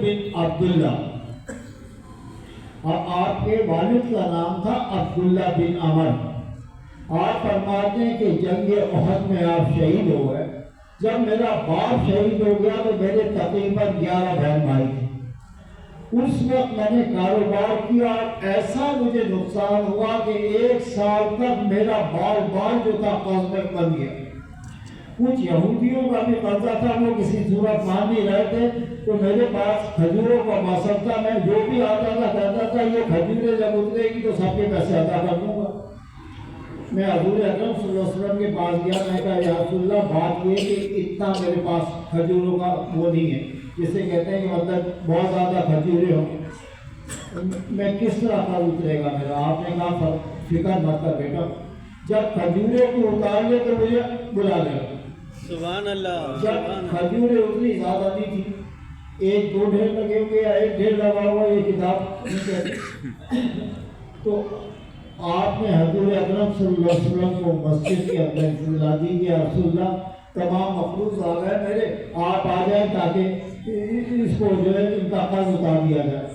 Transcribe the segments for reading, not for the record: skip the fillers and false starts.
بن عبداللہ، اور آپ کے والد کا نام تھا عبداللہ بن عمر۔ آپ فرماتے ہیں کہ جنگ احد میں آپ شہید ہو گئے۔ جب میرا باپ شہید ہو گیا تو میرے تقریباً 11 بہن بھائی تھے۔ اس وقت میں نے کاروبار کیا، ایسا مجھے نقصان ہوا کہ 1 سال تک میرا بال جو تھا قرض میں بن گیا۔ کچھ یہودیوں کا بھی قرضہ تھا، وہ کسی صورت مان نہیں رہے تھے، تو میرے پاس کھجوروں کا موسم تھا، میں جو بھی آتا تھا کہتا تھا یہ کھجوریں جب اترے گی تو سب کے پیسے ادا کر دوں گا۔ میں حضور اکرم صلی اللہ علیہ وسلم کے پاس گیا، میں کہا یا رسول اللہ بات یہ کہ اتنا میرے پاس کھجوروں کا وہ نہیں ہے، جسے کہتے ہیں کہ مطلب بہت زیادہ کھجوریں ہوں، میں کس طرح کا اترے گا میرا؟ آپ نے کہا فکر مت کر بیٹا، جب کھجوریں کو اتار لے تو مجھے بلا لے۔ سبحان اللہ۔ جب کھجوریں اتنی زیادہ نہیں تھی، 1-2 ڈھیر لگے ہوئے یا 1 ڈھیر لگا ہوا یہ کتاب نہیں کہتی، تو آپ نے حضور اکرم صلی اللہ علیہ وسلم کو مسجد کے اندر اطلاع دی کہ رسول اللہ تمام مفروض آ گئے میرے، آپ آ جائیں تاکہ اس کو جو ہے ان کا قرض اتار دیا جائے۔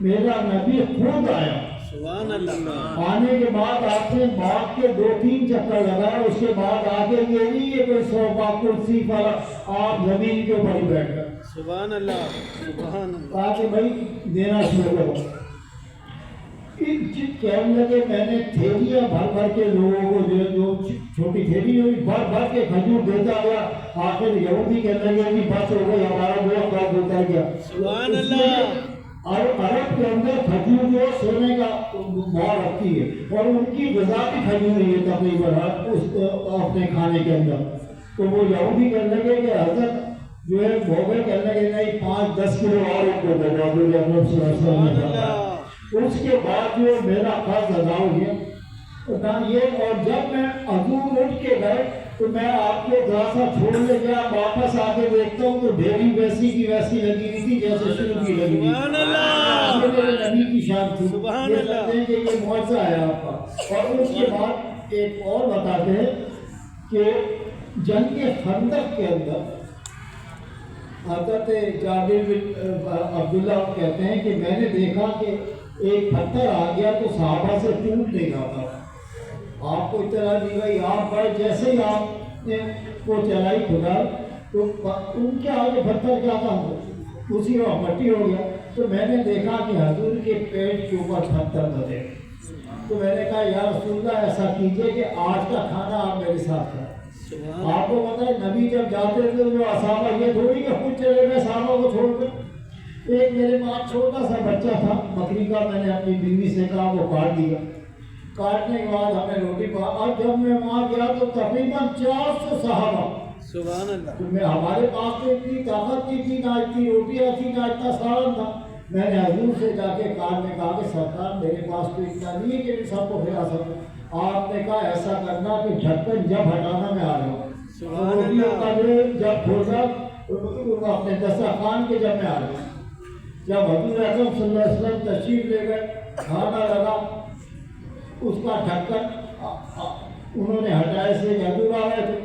میرا نبی خود آیا، سبحان اللہ۔ آنے کے بعد آپ نے باغ کے 2-3 چکر لگائے، اس کے بعد آگے یہ نہیں ہے کوئی صوفہ کرسی پر، آپ زمین کے اوپر ہی بیٹھ گئے۔ سبحان اللہ۔ سبحان اللہ۔ کہا کہ بھائی دینا شروع کرو۔ کہنے لگے میں نے تھیلیاں بھر کے لوگوں کو جو چھوٹی تھیلی ہوئی بھر کے کھجور دیتا گیا، آخر یہودی کہنے لگے کہ بس ہو گئی ہمارا وہ قرض اتر گیا۔ سبحان اللہ۔ اور عرب کے اندر کھجور جو سونے کا بھاؤ رکھتی ہے، اور ان کی غذا بھی کھجور ہے تقریباً اپنے کھانے کے اندر۔ تو وہ یہودی کہنے لگے کہ حضرت جو ہے بھوگے کہنے لگے نہیں 5-10 کلو اور ان کو دے دو۔ اس کے بعد جو میرا قرض ادا ہو گیا یہ، اور جب میں حضور اٹھ کے گئے تو میں آپ کو ذرا سا چھوڑنے گیا، واپس آ کے دیکھتا ہوں تو ڈھیری ویسی کی ویسی لگی ہوئی تھی جیسے شروع کی لگی ہوئی۔ سبحان اللہ۔ یہ میرے نبی کی شان تھی، سبحان یہ اللہ۔ کہتے ہیں کہ یہ معجزہ ہے آپ کا۔ اور اس کے بعد ایک اور بتاتے ہیں کہ جنگ خندق کے اندر حضرت جابر بن عبداللہ کہتے ہیں کہ میں نے دیکھا کہ ایک پتھر آ گیا تو صحابہ سے ٹوٹ نہیں رہا تھا۔ آپ کو اطلاع دی گئی، آپ پر جیسے ہی آپ نے وہ چلائی خدا تو ان کے آگے پتھر کیا تھا اسی وقت مٹی ہو گیا۔ تو میں نے دیکھا کہ حضور کے پیٹ کے اوپر پتھر دھرے، تو میں نے کہا یا رسول اللہ ایسا کیجئے کہ آج کا کھانا آپ میرے ساتھ کھائیں۔ آپ کو پتہ ہے نبی جب جاتے تھے جو صحابہ یہ تھوڑی کہ خود چلے گئے صحابہ کو چھوڑ کر۔ ایک میرے پاس چھوٹا سا بچہ تھا بکری کا، میں نے اپنی بیوی سے کہا وہ کاٹ دیا۔ کاٹنے کے بعد ہمیں روٹی پا، اور جب میں وہاں گیا تو تقریباً 400 صحابہ۔ سبحان اللہ۔ تو میں ہمارے پاس تو اتنی طاقت نہیں تھی، نہ اتنی روٹیاں تھی، نہ اتنا سالن تھا۔ میں نے حضور سے جا کے کار میں کہا کہ سرکار میرے پاس تو اتنا نہیں ہے کہ ان سب کو کھلا سکوں۔ آپ نے کہا ایسا کرنا کہ ڈھکن جب ہٹانا میں آ رہا ہوں، روٹیوں کا جب کھولنا اپنے دسترخوان کے جب میں آ رہا ہوں۔ جب حضور اکرم صلی اللہ علیہ وسلم تشریف لے گئے، کھانا لگا، اس کا ڈھکن انہوں نے ہٹائے سے حضور آ رہے تھے،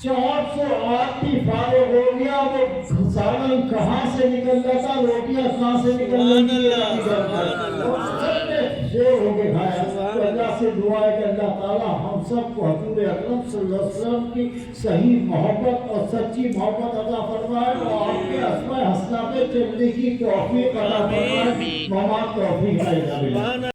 400 آدمی فارغ ہو گیا، وہ سالن کہاں سے نکل رہا تھا، روٹیاں کہاں سے نکل رہی شیر ہو کے کھایا۔ تو اللہ سے دعا ہے کہ اللہ تعالیٰ ہم سب کو حضور اکرم صلی اللہ علیہ وسلم کی صحیح محبت اور سچی محبت عطا فرمائے، اور آپ کے اسماء حسنہ پہ چلنے کی توفیق عطا فرمائے، ممات توفیق ہے۔